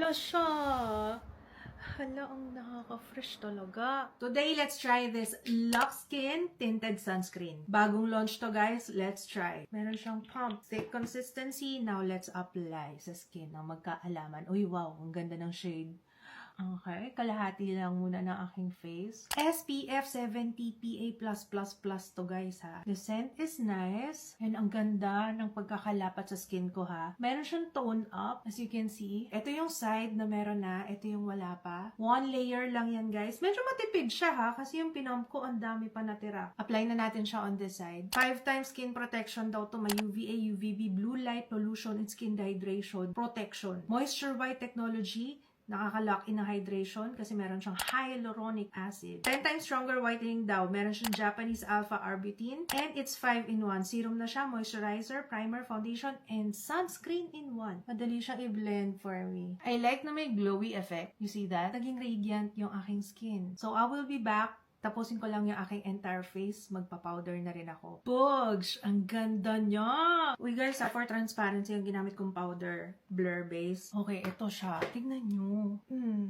Hala siya. Hala, ang nakaka-fresh talaga. Today, let's try this Lux Skin Tinted Sunscreen. Bagong launch to, guys. Let's try. Meron siyang pump. Thick consistency. Now, let's apply sa skin ng magkaalaman. Uy, wow. Ang ganda ng shade. Okay, kalahati lang muna ng aking face. SPF 70 PA+++ to, guys, ha. The scent is nice. And ang ganda ng pagkakalapat sa skin ko, ha. Meron siyang tone up, as you can see. Ito yung side na meron na. Ito yung wala pa. One layer lang yan, guys. Medyo matipid siya, ha. Kasi yung pinump ko, ang dami pa natira. Apply na natin siya on this side. 5 times skin protection daw to. May UVA, UVB, blue light pollution, and skin dehydration protection. Moisture white technology. Nakaka-lock in na hydration kasi meron siyang hyaluronic acid. 10 times stronger whitening daw. Meron siyang Japanese alpha arbutin. And it's 5-in-1. Serum na siya, moisturizer, primer, foundation, and sunscreen in 1. Madali siyang i-blend for me. I like na may glowy effect. You see that? Naging radiant yung aking skin. So, I will be back. Tapusin ko lang yung aking entire face. Magpa-powder na rin ako. Bugs! Ang ganda niya! Uy guys, for transparency, yung ginamit kong powder, blur base. Okay, ito siya. Tignan nyo.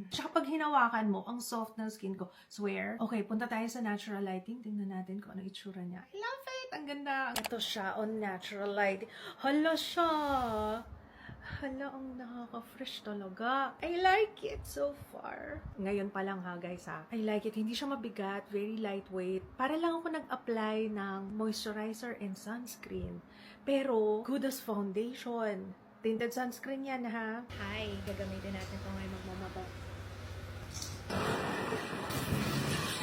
Tsaka pag hinawakan mo, ang soft ng skin ko. Swear. Okay, punta tayo sa natural lighting. Tingnan natin kung ano itsura niya. I love it! Ang ganda. Ito siya on natural lighting. Hala siya! Hala, ang nakaka-fresh talaga. I like it so far. Ngayon pa lang ha, guys ha. I like it. Hindi siya mabigat. Very lightweight. Para lang ako nag-apply ng moisturizer and sunscreen. Pero, good as foundation. Tinted sunscreen yan ha. Hi, gagamitin natin ito ngayon magmamaba.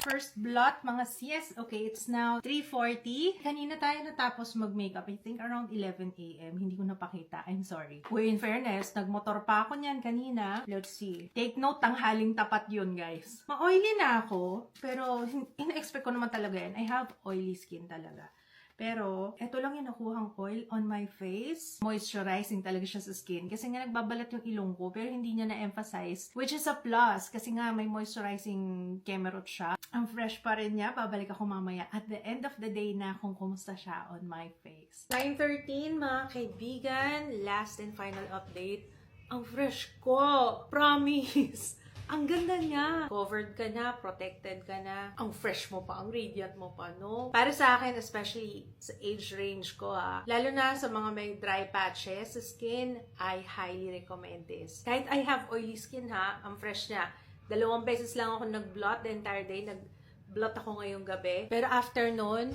First blot, mga sis. Okay, it's now 3:40. Kanina tayo natapos mag-makeup. I think around 11 a.m. Hindi ko napakita. I'm sorry. Uy, in fairness, nagmotor pa ako niyan kanina. Let's see. Take note, tanghaling tapat yun, guys. Ma-oily na ako, pero ina-expect ko naman talaga yan. I have oily skin talaga. Pero, ito lang yung nakuhang oil on my face. Moisturizing talaga siya sa skin. Kasi nga nagbabalat yung ilong ko, pero hindi niya na-emphasize. Which is a plus, kasi nga may moisturizing kemerot siya. Ang fresh pa rin niya. Babalik ako mamaya at the end of the day na kung kumusta siya on my face. 9:13, mga kaibigan. Last and final update. Ang fresh ko. Promise. Ang ganda niya. Covered ka na, protected ka na. Ang fresh mo pa, ang radiant mo pa, no? Para sa akin, especially sa age range ko, ha. Lalo na sa mga may dry patches sa skin, I highly recommend this. Kahit I have oily skin, ha, ang fresh niya. 2 beses lang ako nag-blot the entire day. Nag-blot ako ngayong gabi. Pero after nun,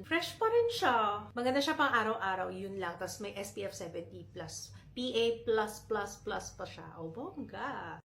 fresh pa rin siya. Maganda siya pang araw-araw, yun lang. Tapos may SPF 70+. PA+++ pa siya. Oh, bongga.